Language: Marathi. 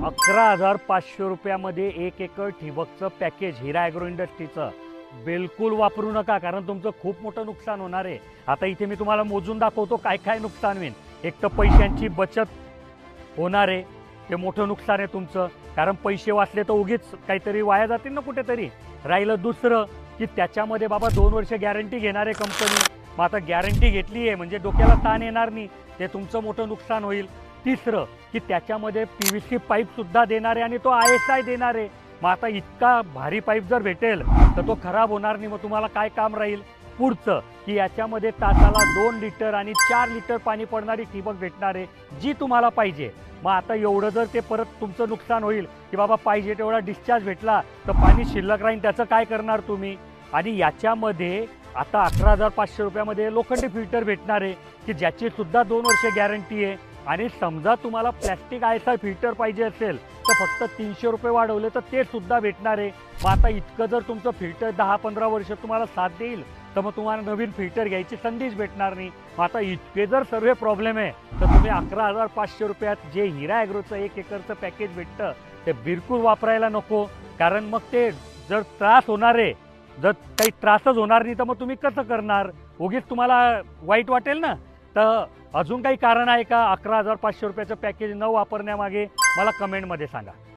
11,500 रुपयामध्ये 1 एकर ठिबकचं पॅकेज हिरा ॲग्रो इंडस्ट्रीचं बिलकुल वापरू नका, कारण तुमचं खूप मोठं नुकसान होणार आहे. आता इथे मी तुम्हाला मोजून दाखवतो काय काय नुकसान होईल. एक तर पैशांची बचत होणार आहे, ते मोठं नुकसान आहे तुमचं, कारण पैसे वाचले तर उगीच काहीतरी वाया जातील ना कुठेतरी. राहिलं दुसरं की त्याच्यामध्ये बाबा 2 वर्ष गॅरंटी घेणार आहे कंपनी. मग आता गॅरंटी घेतली आहे म्हणजे डोक्याला ताण येणार नाही, ते तुमचं मोठं नुकसान होईल. तिसरं की त्याच्यामध्ये PVC पाईपसुद्धा देणार आहे आणि तो ISI देणार आहे. मग आता इतका भारी पाईप जर भेटेल तर तो खराब होणार नाही, मग तुम्हाला काय काम राहील. पुढचं की याच्यामध्ये तासाला 2 लिटर आणि 4 लिटर पाणी पडणारी ठिबक भेटणार आहे, जी तुम्हाला पाहिजे. मग आता एवढं जर ते परत तुमचं नुकसान होईल की बाबा पाहिजे तेवढा डिस्चार्ज भेटला तर पाणी शिल्लक राहील, त्याचं काय करणार तुम्ही. आणि याच्यामध्ये आता 11,500 रुपयामध्ये लोखंडी फिल्टर भेटणार आहे की ज्याची सुद्धा 2 वर्ष गॅरंटी आहे. आणि समजा तुम्हाला प्लॅस्टिक ISI फिल्टर पाहिजे असेल तर फक्त 300 रुपये वाढवले तर ते सुद्धा भेटणार आहे. मग आता इतकं जर तुमचं फिल्टर 10-15 वर्ष तुम्हाला साथ देईल तर मग तुम्हाला नवीन फिल्टर घ्यायची संधीच भेटणार नाही. मग आता इतके जर सर्व प्रॉब्लेम आहे तर तुम्ही 11,500 रुपयात जे हिरा ॲग्रोचं 1 एकरचं पॅकेज भेटतं ते बिलकुल वापरायला नको. कारण मग ते जर त्रास होणार आहे, जर काही त्रासच होणार नाही तर मग तुम्ही कसं करणार. उगीच तुम्हाला वाईट वाटेल ना. तर अजून काही कारण आहे का 11,500 रुपयाचं पॅकेज न वापरण्यामागे, मला कमेंटमध्ये सांगा.